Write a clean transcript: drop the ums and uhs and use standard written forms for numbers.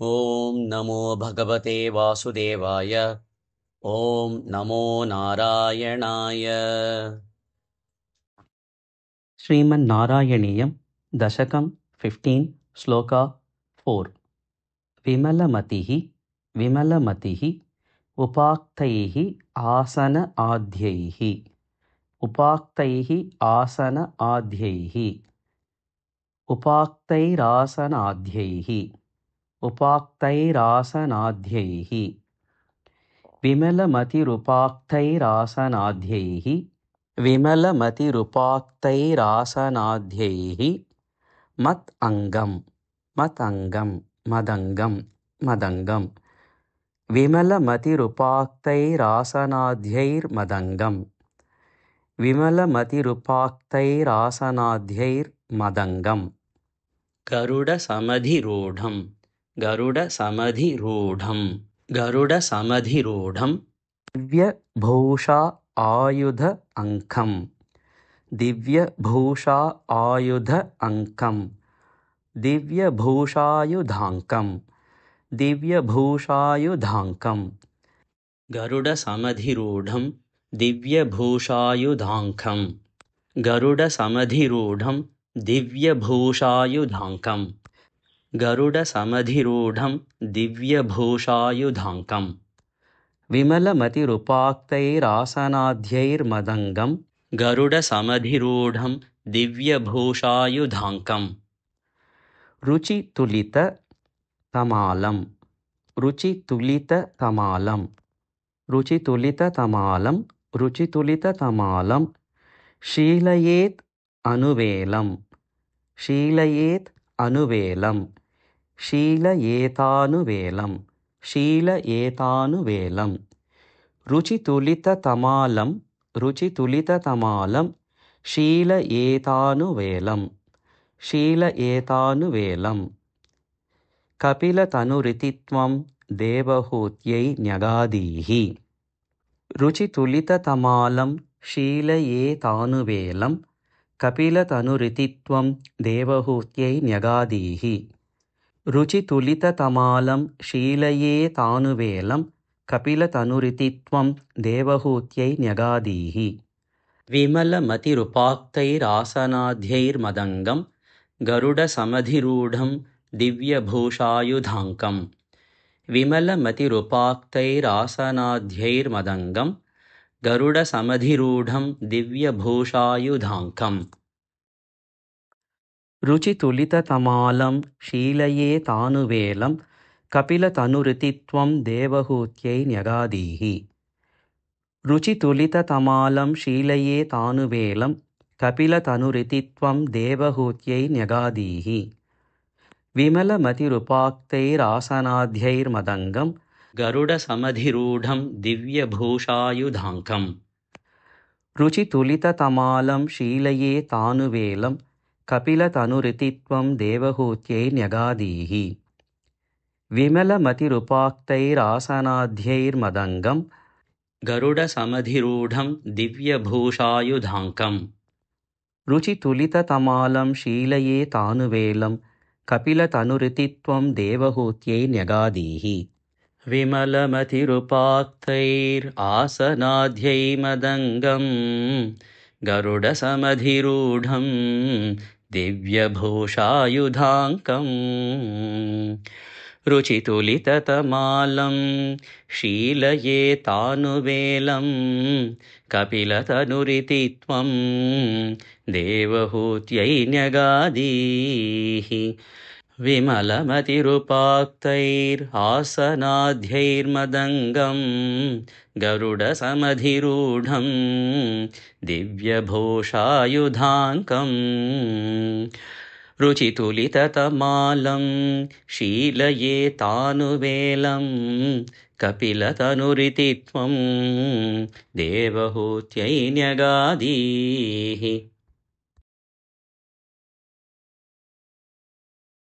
ॐ नमो भगवते वासुदेवाय। ॐ नमो नारायणाय। श्रीमन्नारायणीयं दशकं 15 श्लोका 4। विमलमतिः विमलमतिः उपाक्तैः आसन आद्यैः उपाक्तैः आसन आद्यैः उपाक्तैरासनाद्यैः उपाक्तैरासनाद्यैः विमलमतिरुपाक्तैरासनाद्यैः विमलमतिरुपाक्तैरासनाद्यैः मत् अङ्गं मदङ्गं विमलमतिरुपाक्तैरासनाद्यैर्मदङ्गं विमलमतिरुपाक्तैरासनाद्यैर्मदङ्गम् गरुडसमधिरूढं दिव्यभूषा आयुध अङ्कं दिव्यभूषा आयुध अङ्कं दिव्यभूषायुधाङ्कं गरुडसमधिरूढं दिव्यभूषायुधाङ्कं गरुडसमधिरूढं दिव्यभूषायुधाङ्कं गरुडसमधिरूढं दिव्यभूषायुधाङ्कं विमलमतिरुपाक्तैरासनाद्यैर्मदङ्गं गरुडसमधिरूढं दिव्यभूषायुधाङ्कं रुचितुलिततमालं रुचितुलिततमालं रुचितुलिततमालं रुचितुलिततमालं शीलयेत् अनुवेलं शीलयेत् अनुवेलं शीलयेतानुवेलं शीलयेतानुवेलं रुचितुलिततमालं रुचितुलिततमालं शीलयेतानुवेलं शीलयेतानुवेलं कपिलतनुरितित्वं देवहूत्यै न्यगादीः रुचितुलिततमालं शीलयेतानुवेलं कपिलतनुरितित्वं देवहूत्यै न्यगादीः रुचितुलिततमालं शीलयेतानुवेलं कपिलतनुरितित्वं देवहूत्यै न्यगादीः विमलमतिरुपाक्तैरासनाद्यैर्मदङ्गं गरुडसमधिरूढं दिव्यभूषायुधाङ्कं विमलमतिरुपाक्तैरासनाद्यैर्मदङ्गं गरुडसमधिरूढं दिव्यभूषायुधाङ्कं रुचितुलिततमालं शीलयेतानुवेलं कपिलतनुरितित्वं देवहूत्यै न्यगादीः रुचितुलिततमालं शीलयेतानुवेलं कपिलतनुरितित्वं देवहूत्यै न्यगादीः विमलमतिरुपाक्तैरासनाद्यैर्मदङ्गं गरुडसमधिरूढं दिव्यभूषायुधाङ्कं रुचितुलिततमालं शीलयेतानुवेलं कपिलतनुरितित्वं देवहूत्यै न्यगादीः विमलमतिरुपाक्तैरासनाद्यैर्मदङ्गं गरुडसमधिरूढं दिव्यभूषायुधाङ्कं रुचितुलिततमालं शीलयेतानुवेलं कपिलतनुरितित्वं देवहूत्यै न्यगादीः विमलमतिरुपाक्तैरासनाद्यैर्मदङ्गं गरुडसमधिरूढं दिव्यभूषायुधाङ्कं रुचितुलिततमालं शीलयेतानुवेलं कपिलतनुरितित्वं देवहूत्यै न्यगादीः विमलमतिरुपाक्तैरासनाद्यैर्मदङ्गं गरुडसमधिरूढं दिव्यभूषायुधाङ्कं रुचितुलिततमालं शीलयेतानुवेलं कपिलतनुरितित्वं देवहूत्यै न्यगादीः